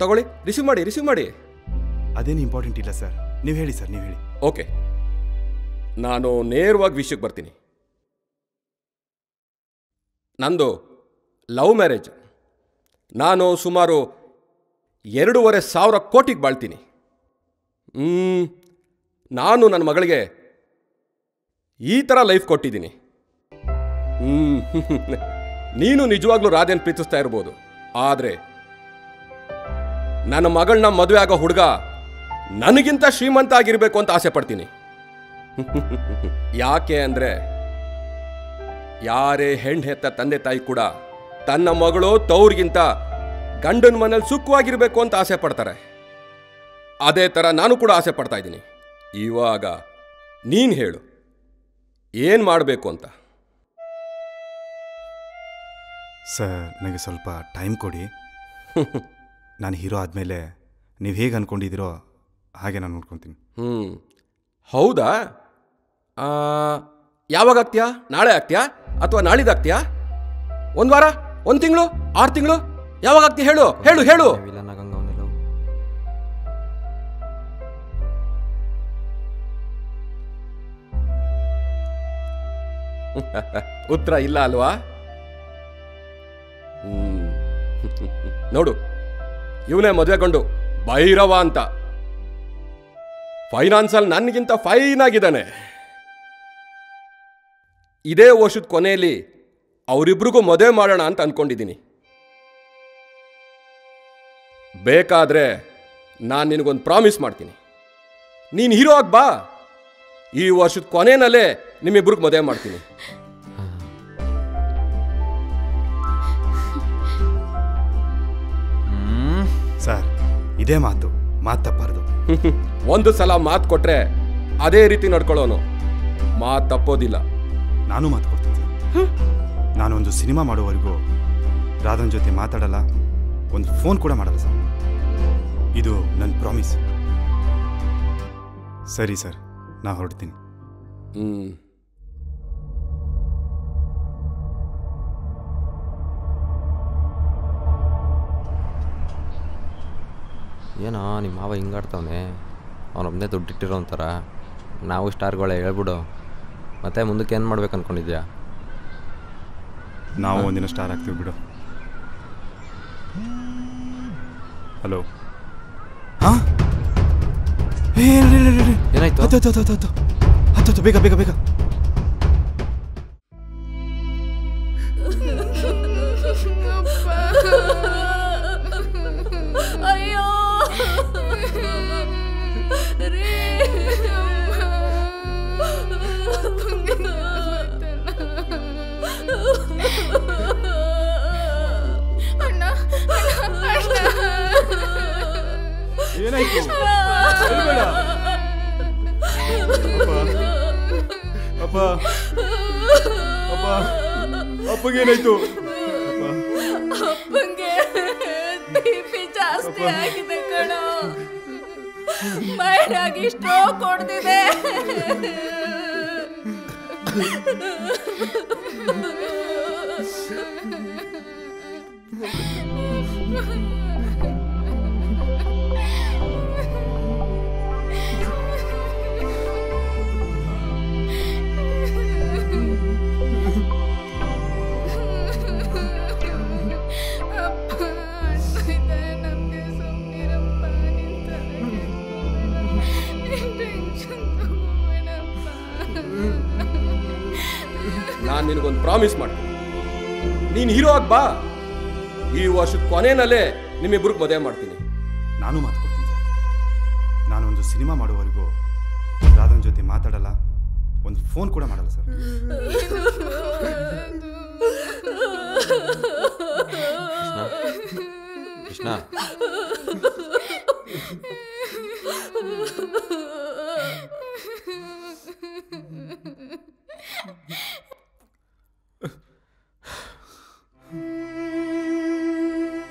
ತಗೊಳ್ಳಿ, ರಿಸೀವ್ ಮಾಡಿ. ಅದೇನು ಇಂಪಾರ್ಟೆಂಟ್ ಇಲ್ಲ ಸರ್, ನೀವು ಹೇಳಿ ಸರ್, ನೀವು ಹೇಳಿ. ಓಕೆ, ನಾನು ನೇರವಾಗಿ ವಿಷಯಕ್ಕೆ ಬರ್ತೀನಿ. ನಂದು ಲವ್ ಮ್ಯಾರೇಜ್. ನಾನು ಸುಮಾರು 2,500 ಕೋಟಿಗೆ ಬಾಳ್ತೀನಿ. ನಾನು ನನ್ನ ಮಗಳಿಗೆ ಈ ಥರ ಲೈಫ್ ಕೊಟ್ಟಿದ್ದೀನಿ. ನೀನು ನಿಜವಾಗ್ಲೂ ರಾಧೆಯನ್ನು ಪ್ರೀತಿಸ್ತಾ ಇರ್ಬೋದು, ಆದರೆ ನನ್ನ ಮಗಳನ್ನ ಮದುವೆ ಆಗೋ ಹುಡುಗ ನನಗಿಂತ ಶ್ರೀಮಂತ ಆಗಿರಬೇಕು ಅಂತ ಆಸೆ ಪಡ್ತೀನಿ. ಯಾಕೆ ಅಂದರೆ ಯಾರೇ ಹೆಣ್ಣು ಹೆತ್ತ ತಂದೆ ತಾಯಿ ಕೂಡ ತನ್ನ ಮಗಳು ತವ್ರಿಗಿಂತ ಗಂಡನ ಮನೇಲಿ ಸುಖವಾಗಿರಬೇಕು ಅಂತ ಆಸೆ ಪಡ್ತಾರೆ. ಅದೇ ಥರ ನಾನು ಕೂಡ ಆಸೆ ಪಡ್ತಾ ಇದ್ದೀನಿ. ಇವಾಗ ನೀನು ಹೇಳು, ಏನು ಮಾಡಬೇಕು ಅಂತ. ಸರ್, ನನಗೆ ಸ್ವಲ್ಪ ಟೈಮ್ ಕೊಡಿ. ನಾನು ಹೀರೋ ಆದಮೇಲೆ ನೀವು ಹೇಗೆ ಅಂದ್ಕೊಂಡಿದ್ದೀರೋ ಹಾಗೆ ನಾನು ನೋಡ್ಕೊತೀನಿ. ಹೌದಾ? ಯಾವಾಗ ಆಗ್ತೀಯಾ? ನಾಳೆ ಆಗ್ತೀಯಾ ಅಥವಾ ನಾಳಿದ್ದಾಗ್ತೀಯಾ? 1 ವಾರ, 1 ತಿಂಗಳು, 6 ತಿಂಗಳು, ಯಾವಾಗ ಆಗ್ತೀಯ? ಹೇಳು ಹೇಳು ಹೇಳು. ಉತ್ತರ ಇಲ್ಲ ಅಲ್ವಾ? ನೋಡು, ಇವನೇ ಮದುವೆಗೊಂಡು ಭೈರವ ಅಂತ ಫೈನಾನ್ಸಲ್ಲಿ ನನಗಿಂತ ಫೈನ್ ಆಗಿದ್ದಾನೆ. ಇದೇ ವರ್ಷದ ಕೊನೆಯಲ್ಲಿ ಅವರಿಬ್ರಿಗೂ ಮದುವೆ ಮಾಡೋಣ ಅಂತ ಅನ್ಕೊಂಡಿದ್ದೀನಿ. ಬೇಕಾದ್ರೆ ನಾನು ನಿನಗೊಂದು ಪ್ರಾಮಿಸ್ ಮಾಡ್ತೀನಿ. ನೀನು ಹೀರೋ ಆಗಿ ಬಾ, ಈ ವರ್ಷದ ಕೊನೆಯಲ್ಲೇ ನಿಮ್ಮಿಬ್ರಿಗೆ ಮದುವೆ ಮಾಡ್ತೀನಿ. ಸರ್, ಇದೇ ಮಾತು ತಪ್ಪಾರ್ದು. ಒಂದು ಸಲ ಮಾತು ಕೊಟ್ರೆ ಅದೇ ರೀತಿ ನಡ್ಕೊಳ್ಳೋನು, ಮಾತು ತಪ್ಪೋದಿಲ್ಲ. ನಾನು ಮಾತು ಕೊಡ್ತೀನಿ ಸರ್. ನಾನೊಂದು ಸಿನಿಮಾ ಮಾಡೋವರೆಗೂ ರಾಧನ್ ಜೊತೆ ಮಾತಾಡಲ್ಲ, ಒಂದು ಫೋನ್ ಕೂಡ ಮಾಡಲ್ಲ ಸರ್. ಇದು ನನ್ನ ಪ್ರಾಮಿಸ್. ಸರಿ ಸರ್, ನಾ ಹೊರಡ್ತೀನಿ. ಏನೋ ನಿಮ್ಮ ಮಾವ ಹಿಂಗಾಡ್ತವನೆ, ಅವನೊಬ್ಬನೇ ದುಡ್ಡಿಟ್ಟಿರೋ ಒಂಥರ. ನಾವು ಸ್ಟಾರ್ಗಳೇ ಹೇಳ್ಬಿಡು, ಮತ್ತೆ ಮುಂದಕ್ಕೆ ಏನು ಮಾಡ್ಬೇಕು ಅಂದ್ಕೊಂಡಿದ್ಯಾ? ನಾವು ಒಂದಿನ ಸ್ಟಾರ್ ಆಗ್ತೀವಿ ಬಿಡು. ಹಲೋ. ಹಾಂ, ಏನಾಯ್ತು? ಹತ್ತು ಬೇಗ ಬೇಗ ಬೇಗ. ಅಯ್ಯೋ ಏನಾಯ್ತು? ಅಪ್ಪ ಅಪ್ಪ ಅಪ್ಪಗೇನಾಯ್ತು? ಅಪ್ಪಂಗೆ BP ಜಾಸ್ತಿ ಆಗಿದೆ ಕಣೋ, ಮೈನಾಗಿ ಸ್ಟ್ರೋಕ್ ಹೊಡೆದಿದೆ. ನಾನು ನಿನಗೊಂದು ಪ್ರಾಮಿಸ್ ಮಾಡ್ತೀನಿ. ನೀನು ಹೀರೋ ಆಗಿ ಬಾ, ಈ ವರ್ಷದ ಕೊನೆಯಲ್ಲೇ ನಿಮ್ಮಿಬ್ರಿಗೆ ಮದುವೆ ಮಾಡ್ತೀನಿ. ನಾನು ಮಾತು ಕೊಡ್ತೀನಿ ಸರ್. ನಾನೊಂದು ಸಿನಿಮಾ ಮಾಡುವವರೆಗೂ ರಾಧನ್ ಜೊತೆ ಮಾತಾಡಲ್ಲ, ಒಂದು ಫೋನ್ ಕೂಡ ಮಾಡಲ್ಲ ಸರ್. ಕೃಷ್ಣ,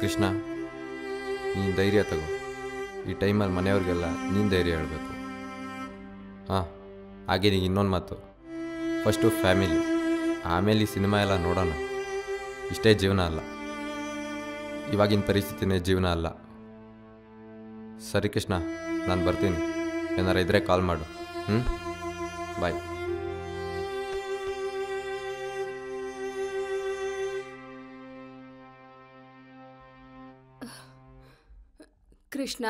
ಕೃಷ್ಣ, ನೀನು ಧೈರ್ಯ ತಗೋ. ಈ ಟೈಮಲ್ಲಿ ಮನೆಯವ್ರಿಗೆಲ್ಲ ನೀನು ಧೈರ್ಯ ಹೇಳಬೇಕು. ಹಾಂ, ಹಾಗೆ ನಿಂಗೆ ಇನ್ನೊಂದು ಮಾತು, ಫಸ್ಟು ಫ್ಯಾಮಿಲಿ, ಆಮೇಲೆ ಈ ಸಿನಿಮಾ ಎಲ್ಲ ನೋಡೋಣ. ಇಷ್ಟೇ ಜೀವನ ಅಲ್ಲ, ಇವಾಗಿನ ಪರಿಸ್ಥಿತಿನೇ ಜೀವನ ಅಲ್ಲ. ಸರಿ ಕೃಷ್ಣ, ನಾನು ಬರ್ತೀನಿ. ಏನಾರ ಇದ್ದರೆ ಕಾಲ್ ಮಾಡು. ಬಾಯ್. ಕೃಷ್ಣ,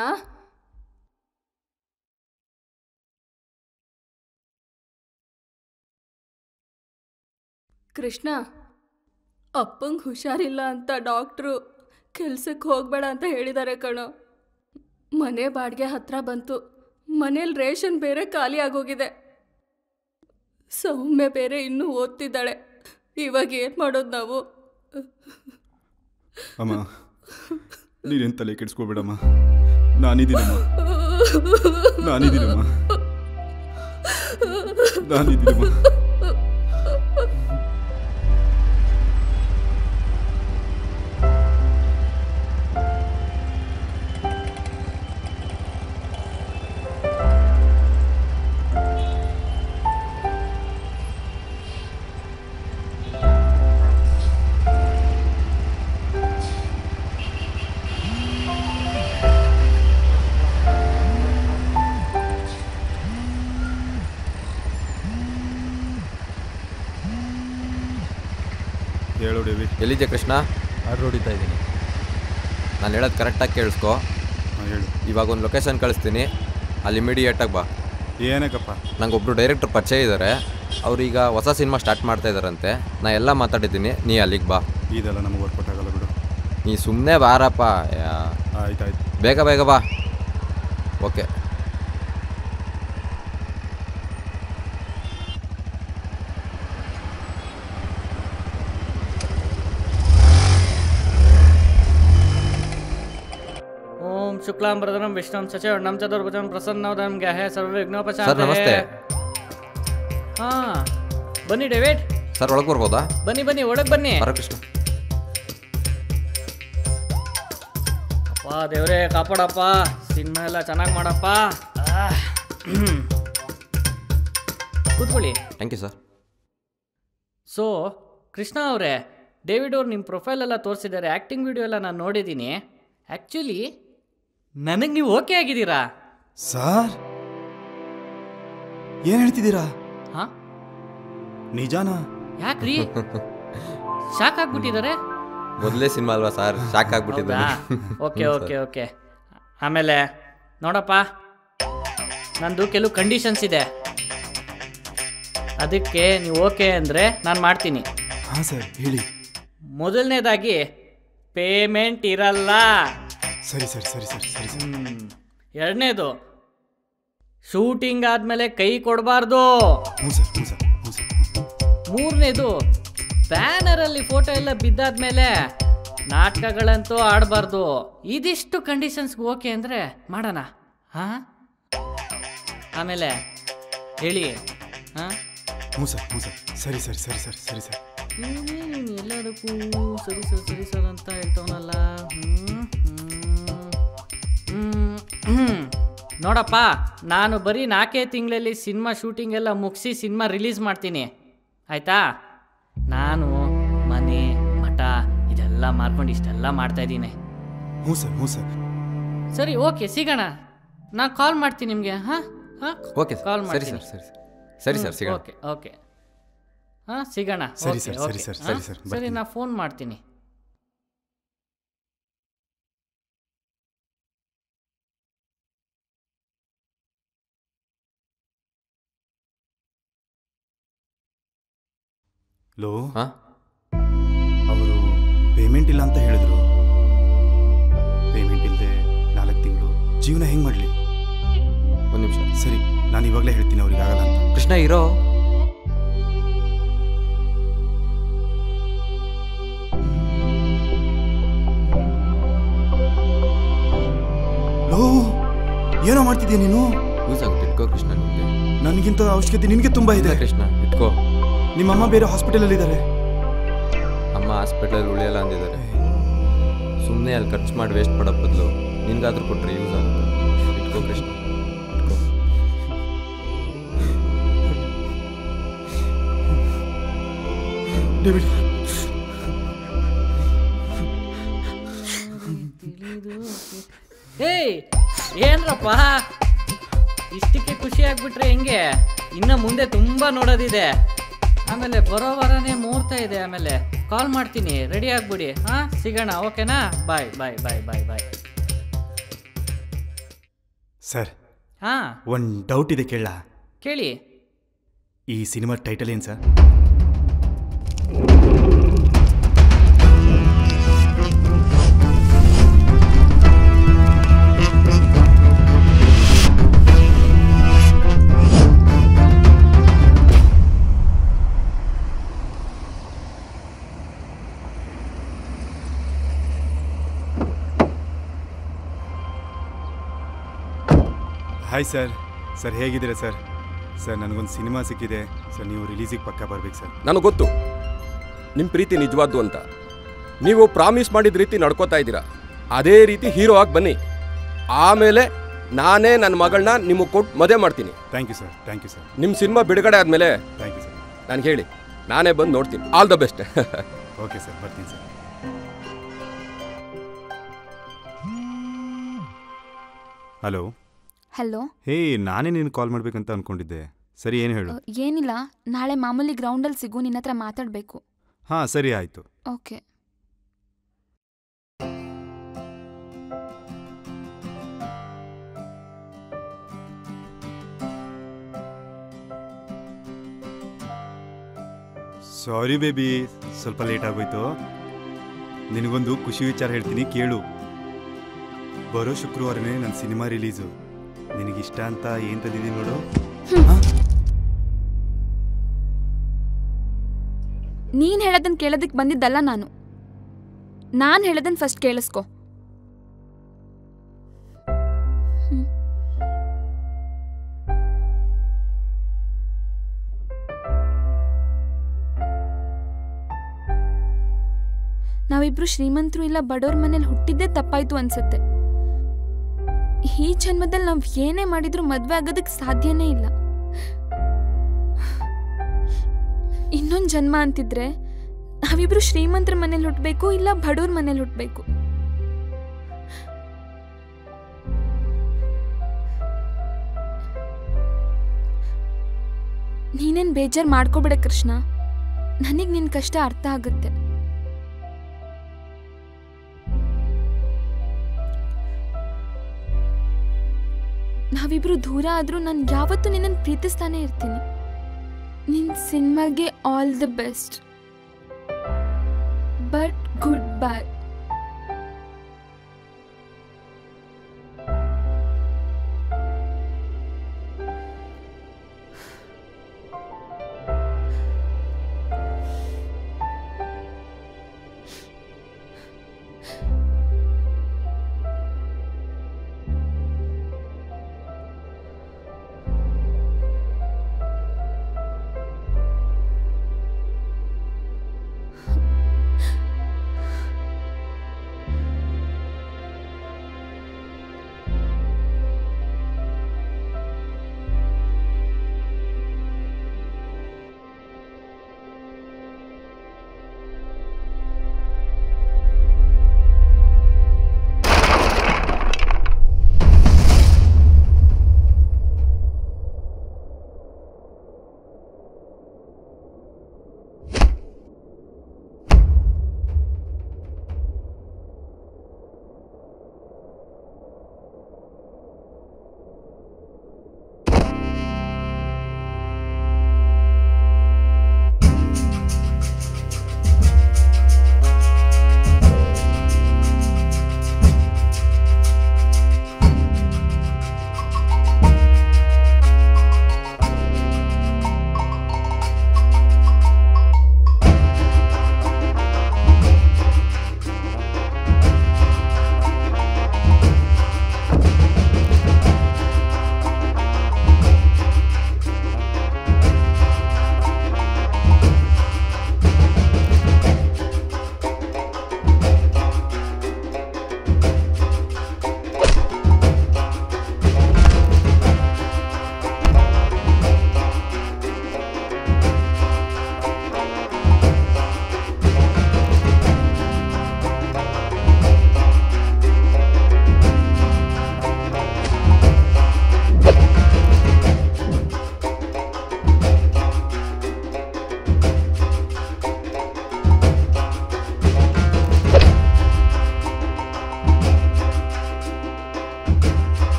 ಕೃಷ್ಣ, ಅಪ್ಪಂಗೆ ಹುಷಾರಿಲ್ಲ ಅಂತ ಡಾಕ್ಟ್ರು ಕೆಲ್ಸಕ್ಕೆ ಹೋಗಬೇಡ ಅಂತ ಹೇಳಿದ್ದಾರೆ ಕಣೋ. ಮನೆ ಬಾಡಿಗೆ ಹತ್ರ ಬಂತು. ಮನೇಲಿ ರೇಷನ್ ಬೇರೆ ಖಾಲಿ ಆಗೋಗಿದೆ. ಸೌಮ್ಯ ಬೇರೆ ಇನ್ನೂ ಓದ್ತಿದ್ದಾಳೆ. ಇವಾಗ ಏನು ಮಾಡೋದು ನಾವು? ಅಮ್ಮ, ನೀನೇನು ತಲೆ ಕೆಡಿಸ್ಕೊಬೇಡಮ್ಮ. ನಾನಿದ್ದೀನಮ್ಮ. ಹೇಳು ಡೇವಿ. ಎಲ್ಲಿದ್ದೆ ಕೃಷ್ಣ? ಆರ್ಡ್ರ್ ಹೊಡಿತಾ ಇದ್ದೀನಿ. ನಾನು ಹೇಳೋದು ಕರೆಕ್ಟಾಗಿ ಕೇಳಿಸ್ಕೊ. ಹೇಳು. ಇವಾಗ ಒಂದು ಲೊಕೇಶನ್ ಕಳಿಸ್ತೀನಿ, ಅಲ್ಲಿ ಇಮಿಡಿಯೇಟಾಗಿ ಬಾ. ಏನಕ್ಕಪ್ಪ? ನಂಗೊಬ್ರು ಡೈರೆಕ್ಟ್ರ್ ಪರಿಚಯ ಇದ್ದಾರೆ. ಅವ್ರೀಗ ಹೊಸ ಸಿನಿಮಾ ಸ್ಟಾರ್ಟ್ ಮಾಡ್ತಾ ಇದ್ದಾರಂತೆ. ನಾ ಎಲ್ಲ ಮಾತಾಡಿದ್ದೀನಿ, ನೀ ಅಲ್ಲಿಗೆ ಬಾ. ಇದೆಲ್ಲ ನಮಗೆ ವರ್ಕೌಟ್ ಆಗಲ್ಲ ಬಿಡು. ನೀ ಸುಮ್ಮನೆ ಬಾರಪ್ಪ. ಆಯ್ತಾಯ್ತು, ಬೇಗ ಬೇಗ ಬಾ. ಓಕೆ. ಓಂ ಶುಕ್ಲಾಂಬರಧರಂ ವಿಷ್ಣುಂ ಶಶಿವರ್ಣಂ ಚತುರ್ಭುಜಂ ಪ್ರಸನ್ನವದನಂ ಗಾಹೇ ಸರ್ವವಿಘ್ನೋಪಶಾಂತಯೇ. ಸರ್ ನಮಸ್ತೆ. ಹಾಂ, ಬನ್ನಿ ಡೇವಿಡ್. ಸರ್ ಒಳಗೆ ಬರ್ಬೋದಾ? ಬನ್ನಿ ಒಳಗೆ ಬನ್ನಿ. ಕೃಷ್ಣ. ಅಪ್ಪ ದೇವರೇ ಕಾಪಾಡಪ್ಪ, ಸಿನಿಮಾ ಎಲ್ಲ ಚೆನ್ನಾಗಿ ಮಾಡಪ್ಪ. ಕೂತ್ಕೊಳ್ಳಿ. Thank you sir. So Krishna ಅವರೇ, ಡೇವಿಡ್ ಅವ್ರು ನಿಮ್ಮ ಪ್ರೊಫೈಲ್ ಎಲ್ಲ ತೋರಿಸಿದ್ದಾರೆ, ಆ್ಯಕ್ಟಿಂಗ್ ವಿಡಿಯೋ ಎಲ್ಲ ನಾನು ನೋಡಿದ್ದೀನಿ. ಆ್ಯಕ್ಚುಲಿ ನನಗೆ ನೀವು ಓಕೆ ಆಗಿದ್ದೀರಾ ಸರ್? ಏನು ಹೇಳ್ತಿದ್ದೀರಾ? ಹಾಂ, ನಿಜಾನಾ? ಯಾಕ್ರಿ ಶಾಕ್ ಆಗ್ಬಿಟ್ಟಿದ್ದಾರೆ? ಮೊದಲೇ ಸಿನಿಮಾ ಅಲ್ವಾ ಸರ್, ಶಾಕ್ ಆಗ್ಬಿಟ್ಟಿದ್ದಾರೆ. Okay okay okay. ಆಮೇಲೆ ನೋಡಪ್ಪ, ನಂದು ಕೆಲವು ಕಂಡೀಷನ್ಸ್ ಇದೆ. ಅದಕ್ಕೆ ನೀವು ಓಕೆ ಅಂದರೆ ನಾನು ಮಾಡ್ತೀನಿ. ಹಾಂ ಸರ್, ಹೇಳಿ. ಮೊದಲನೇದಾಗಿ ಪೇಮೆಂಟ್ ಇರಲ್ಲ. ಸರಿ ಸರಿ ಸರಿ ಸರಿ ಸರಿ ಸರಿ. ಎರಡನೇದು, ಶೂಟಿಂಗ್ ಆದಮೇಲೆ ಕೈ ಕೊಡಬಾರ್ದು. ಹ್ಞೂ ಸರ್ ಹ್ಞೂ ಸರ್ ಹ್ಞೂ ಸರ್. ಮೂರನೇದು, ಬ್ಯಾನರಲ್ಲಿ ಫೋಟೋ ಎಲ್ಲ ಬಿದ್ದಾದ್ಮೇಲೆ ನಾಟಕಗಳಂತೂ ಆಡಬಾರ್ದು. ಇದಿಷ್ಟು ಕಂಡೀಷನ್ಸ್ಗೆ ಓಕೆ ಅಂದರೆ ಮಾಡೋಣ. ಹಾಂ, ಆಮೇಲೆ ಹೇಳಿ. ಹಾಂ, ಹ್ಞೂ ಸರ್ ಹ್ಞೂ ಸರ್. ಸರಿ ಸರಿ ಸರಿ ಸರಿ ಸರಿ ಸರ್. ನೀನು ಎಲ್ಲದಕ್ಕೂ ಸರಿ ಸರ್ ಸರಿ ಸರ್ ಅಂತ ಹೇಳ್ತವನಲ್ಲ. ನೋಡಪ್ಪ, ನಾನು ಬರೀ 4 ತಿಂಗಳಲ್ಲಿ ಸಿನಿಮಾ ಶೂಟಿಂಗ್ ಎಲ್ಲ ಮುಗಿಸಿ ಸಿನಿಮಾ ರಿಲೀಸ್ ಮಾಡ್ತೀನಿ, ಆಯಿತಾ? ನಾನು ಮನೆ ಮಠ ಇದೆಲ್ಲ ಮಾರ್ಕೊಂಡು ಇಷ್ಟೆಲ್ಲ ಮಾಡ್ತಾಯಿದ್ದೀನಿ. ಹ್ಞೂ ಸರ್ ಹ್ಞೂ ಸರ್. ಸರಿ, ಓಕೆ, ಸಿಗೋಣ. ನಾನು ಕಾಲ್ ಮಾಡ್ತೀನಿ ನಿಮಗೆ. ಹಾಂ ಹಾಂ, ಓಕೆ ಕಾಲ್ ಸರಿ ಮಾಡ್ತೀನಿ. ಸರ್. ಸರಿ ಸರ್, ಸಿಗೋಣ. Okay okay. ಹಾಂ, ಸಿಗೋಣ. ಸರಿ ಸರ್ ಸರಿ ಸರ್ ಸರಿ ಸರ್. ಸರಿ, ನಾನು ಫೋನ್ ಮಾಡ್ತೀನಿ. ಲೋ, ಅವರು ಪೇಮೆಂಟ್ ಇಲ್ಲ ಅಂತ ಹೇಳಿದ್ರು. ಪೇಮೆಂಟ್ ಇಲ್ಲದೆ 4 ತಿಂಗಳು ಜೀವನ ಹೆಂಗೆ ಮಾಡಲಿ? ಒಂದು ನಿಮಿಷ. ಸರಿ, ನಾನು ಇವಾಗಲೇ ಹೇಳ್ತೀನಿ ಅವ್ರಿಗೆ ಆಗಲ್ಲ ಅಂತ. ಕೃಷ್ಣ ಇರೋ. ಲೋ, ಏನೋ ಮಾಡ್ತಿದ್ಯಾ ನೀನು? ಯೂಸ್ ಆಗುತ್ತೆ, ಇಟ್ಕೋ ಕೃಷ್ಣ. ನಿಮಗೆ ನನಗಿಂತ ಅವಶ್ಯಕತೆ ನಿನಗೆ ತುಂಬ ಇದೆ. ಕೃಷ್ಣ ಇಟ್ಕೋ. ನಿಮ್ಮಮ್ಮ ಬೇರೆ ಹಾಸ್ಪಿಟಲಲ್ಲಿದ್ದಾರೆ. ಅಮ್ಮ ಹಾಸ್ಪಿಟಲ್ ಉಳಿಯಲ್ಲ ಅಂದಿದ್ದಾರೆ. ಸುಮ್ಮನೆ ಅಲ್ಲಿ ಖರ್ಚು ಮಾಡಿ ವೇಸ್ಟ್ ಮಾಡೋ ಬದಲು ನಿನ್ಗಾದ್ರೂ ಕೊಟ್ಟರೆ ಯೂಸ್ ಆಗುತ್ತೆ. ಇಟ್ಕೋ ಕೃಷ್ಣ, ಇಟ್ಕೋ. ಡೇವಿಡ್, ಏಯ್, ಏನ್ರಪ್ಪ ಇಷ್ಟಕ್ಕೆ ಖುಷಿ ಆಗ್ಬಿಟ್ರೆ ಹೆಂಗೆ? ಇನ್ನು ಮುಂದೆ ತುಂಬ ನೋಡೋದಿದೆ. ಆಮೇಲೆ ಬರೋ ವಾರನೇ ಮುಹೂರ್ತ ಇದೆ. ಆಮೇಲೆ ಕಾಲ್ ಮಾಡ್ತೀನಿ, ರೆಡಿ ಆಗ್ಬಿಡಿ. ಹಾಂ, ಸಿಗೋಣ. ಓಕೆನಾ? ಬಾಯ್ ಬಾಯ್ ಬಾಯ್ ಬಾಯ್ ಬಾಯ್. ಸರ್, ಹಾಂ, ಒಂದು ಡೌಟ್ ಇದೆ, ಕೇಳ? ಕೇಳಿ. ಈ ಸಿನಿಮಾ ಟೈಟಲ್ ಏನು ಸರ್? Hi sir. ಸರ್ ಹೇಗಿದ್ದೀರಾ ಸರ್? ಸರ್ ನನಗೊಂದು ಸಿನಿಮಾ ಸಿಕ್ಕಿದೆ ಸರ್, ನೀವು ರಿಲೀಸಿಗೆ ಪಕ್ಕ ಬರ್ಬೇಕು ಸರ್. ನನಗೆ ಗೊತ್ತು ನಿಮ್ಮ ಪ್ರೀತಿ ನಿಜವಾದ್ದು ಅಂತ. ನೀವು ಪ್ರಾಮಿಸ್ ಮಾಡಿದ ರೀತಿ ನಡ್ಕೋತಾ ಇದ್ದೀರಾ. ಅದೇ ರೀತಿ ಹೀರೋ ಆಗಿ ಬನ್ನಿ. ಆಮೇಲೆ ನಾನೇ ನನ್ನ ಮಗಳನ್ನ ನಿಮಗೆ ಕೊಟ್ಟು ಮದುವೆ ಮಾಡ್ತೀನಿ. Thank you sir. Thank you sir. ನಿಮ್ಮ ಸಿನಿಮಾ ಬಿಡುಗಡೆ ಆದಮೇಲೆ ಥ್ಯಾಂಕ್ ಯು ಸರ್. ನನಗೆ ಹೇಳಿ, ನಾನೇ ಬಂದು ನೋಡ್ತೀನಿ. All the best. Okay sir, ಬರ್ತೀನಿ ಸರ್. ಹಲೋ. ಹಲೋ. ಹೇ, ನಾನೇ ನೀನು ಕಾಲ್ ಮಾಡ್ಬೇಕಂತ ಅಂದ್ಕೊಂಡಿದ್ದೆ. ಸರಿ, ಏನು ಹೇಳು? ಏನಿಲ್ಲ, ನಾಳೆ ಮಾಮೂಲಿ ಗ್ರೌಂಡಲ್ಲಿ ಸಿಗು, ನಿನ್ನ ಹತ್ರ ಮಾತಾಡಬೇಕು. ಹಾಂ ಸರಿ, ಆಯಿತು. ಓಕೆ. ಸಾರಿ ಬೇಬಿ, ಸ್ವಲ್ಪ ಲೇಟ್ ಆಗೋಯ್ತು. ನಿನಗೊಂದು ಖುಷಿ ವಿಚಾರ ಹೇಳ್ತೀನಿ, ಕೇಳು. ಬರೋ ಶುಕ್ರವಾರನೇ ನನ್ನ ಸಿನಿಮಾ ರಿಲೀಸು. ನಿನಗಿಷ್ಟ ಅಂತ ಏನು ತಂದಿದ್ದೀನಿ ನೋಡು. ನೀನು ಹೇಳೋದನ್ನ ಕೇಳೋದಕ್ಕೆ ಬಂದಿದ್ದಲ್ಲ ನಾನು ಹೇಳೋದನ್ನ ಫಸ್ಟ್ ಕೇಳಿಸ್ಕೊ. ನಾವಿಬ್ರು ಶ್ರೀಮಂತರು ಇಲ್ಲ ಬಡವ್ರ ಮನೇಲಿ ಹುಟ್ಟಿದ್ದೇ ತಪ್ಪಾಯ್ತು ಅನ್ಸುತ್ತೆ. ಈ ಜನ್ಮದಲ್ಲಿ ನಾವು ಏನೇ ಮಾಡಿದ್ರು ಮದ್ವೆ ಆಗೋದಕ್ಕೆ ಸಾಧ್ಯನೇ ಇಲ್ಲ. ಇನ್ನೊಂದು ಜನ್ಮ ಅಂತಿದ್ರೆ ನಾವಿಬ್ರು ಶ್ರೀಮಂತರ ಮನೇಲಿ ಹುಟ್ಟಬೇಕು ಇಲ್ಲ ಬಡವ್ರ ಮನೇಲಿ ಹುಟ್ಟಬೇಕು. ನೀನೇನು ಬೇಜಾರು ಮಾಡ್ಕೋಬೇಡ ಕೃಷ್ಣ, ನನಗೆ ನಿನ್ನ ಕಷ್ಟ ಅರ್ಥ ಆಗುತ್ತೆ. ನಾವಿಬ್ರು ದೂರ ಆದ್ರೂ ನಾನು ಯಾವತ್ತೂ ನಿನ್ನನ್ನು ಪ್ರೀತಿಸ್ತಾನೆ ಇರ್ತೀನಿ. ನಿನ್ನ ಸಿನಿಮಾಗೆ all the best, but good bye.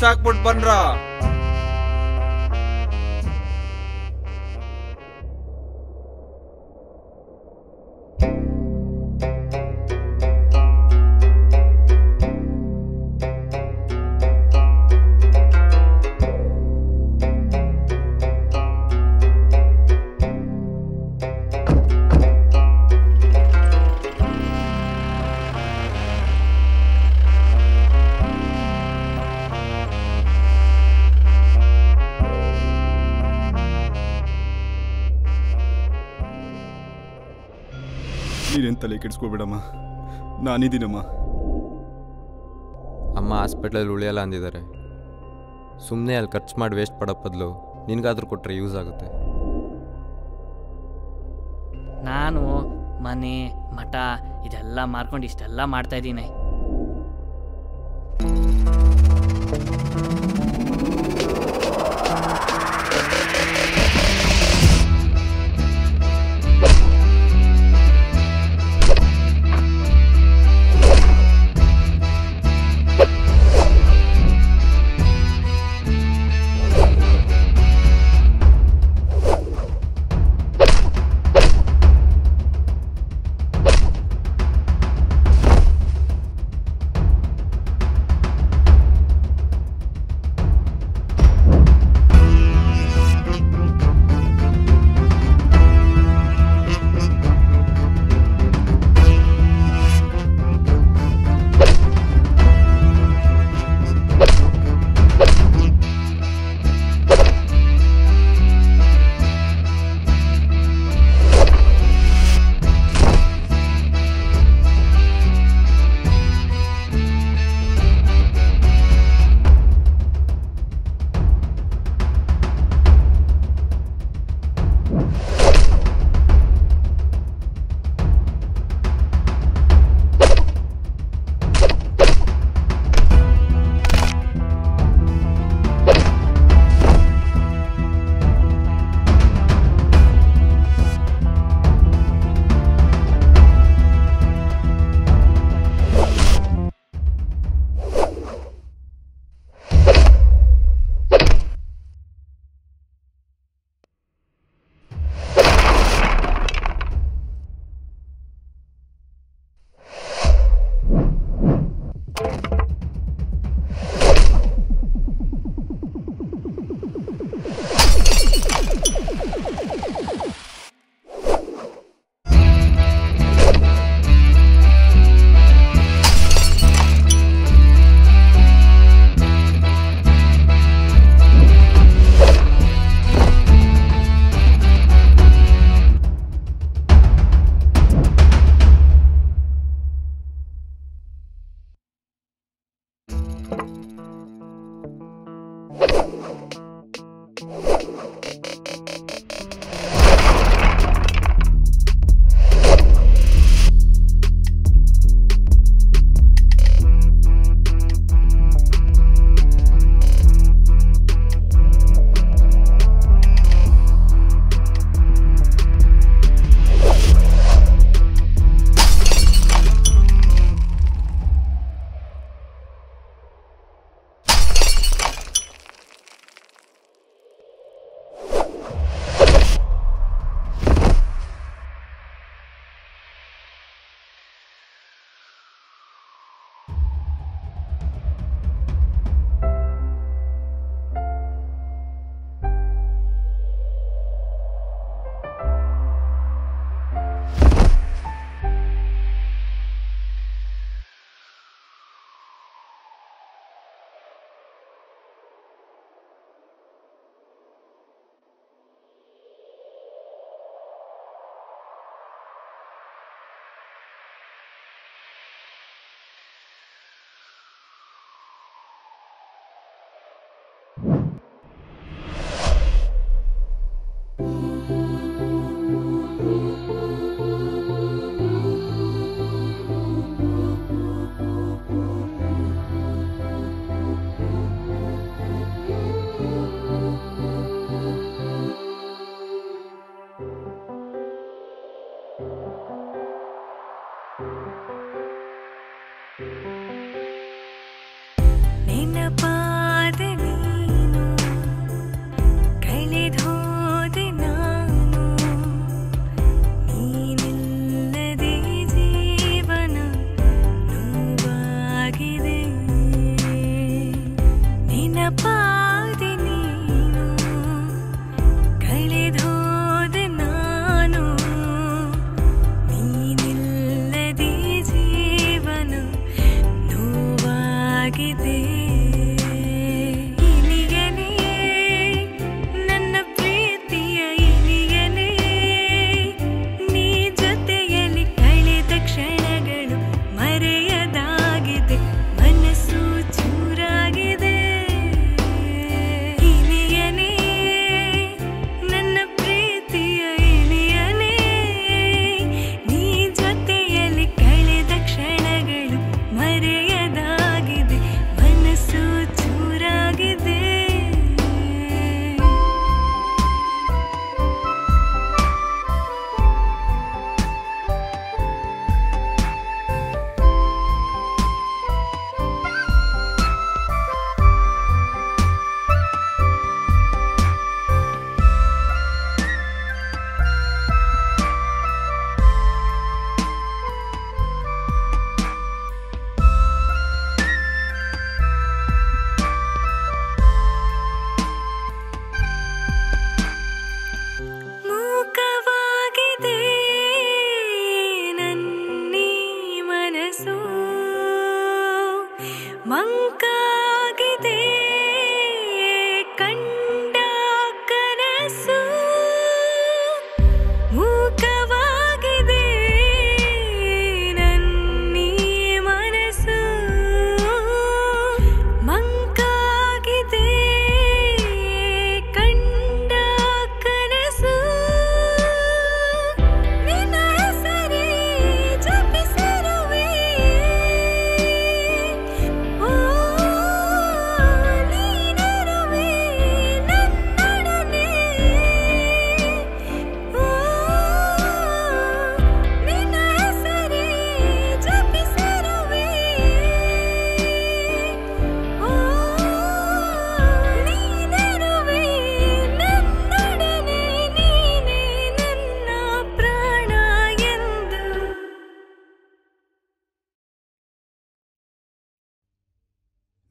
ಹಾಕ್ಬಿಟ್ಟು ಬನ್ರ. ನೀನೇನು ತಲೆ ಕೆಡಿಸ್ಕೋಬೇಡಮ್ಮ, ನಾನಿದ್ದೀನಮ್ಮ. ಅಮ್ಮ ಹಾಸ್ಪಿಟ್ಲಲ್ಲಿ ಉಳಿಯಲ್ಲ ಅಂದಿದ್ದಾರೆ. ಸುಮ್ಮನೆ ಅಲ್ಲಿ ಖರ್ಚು ಮಾಡಿ ವೇಸ್ಟ್ ಪಡೋ ಬದಲು ನಿನಗಾದ್ರೂ ಕೊಟ್ಟರೆ ಯೂಸ್ ಆಗುತ್ತೆ. ನಾನು ಮನೆ ಮಠ ಇದೆಲ್ಲ ಮಾರ್ಕೊಂಡು ಇಷ್ಟೆಲ್ಲ ಮಾಡ್ತಾ ಇದ್ದೀನಿ. ನೆನಪಾದ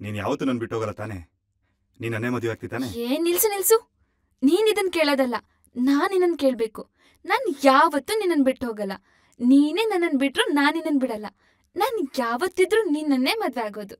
ನೀನು ಯಾವತ್ತೂ ನನ್ನ ಬಿಟ್ಟು ಹೋಗಲ್ಲ ತಾನೇ? ನೀನು ನನ್ನೇ ಮದುವೆ ಆಗ್ತಿ ತಾನೆ? ನಿಲ್ಸು ನೀನ್ ಇದನ್ ಕೇಳೋದಲ್ಲ, ನಾನ್ ನಿನ್ನನ್ ಕೇಳ್ಬೇಕು. ನಾನ್ ಯಾವತ್ತೂ ನಿನ್ನನ್ ಬಿಟ್ಟು ಹೋಗಲ್ಲ. ನೀನೇ ನನ್ನನ್ ಬಿಟ್ರು ನಾನ್ ನಿನ್ನನ್ ಬಿಡಲ್ಲ. ನಾನ್ ಯಾವತ್ತಿದ್ರೂ ನಿನ್ನನ್ನೇ ಮದ್ವೆ ಆಗೋದು.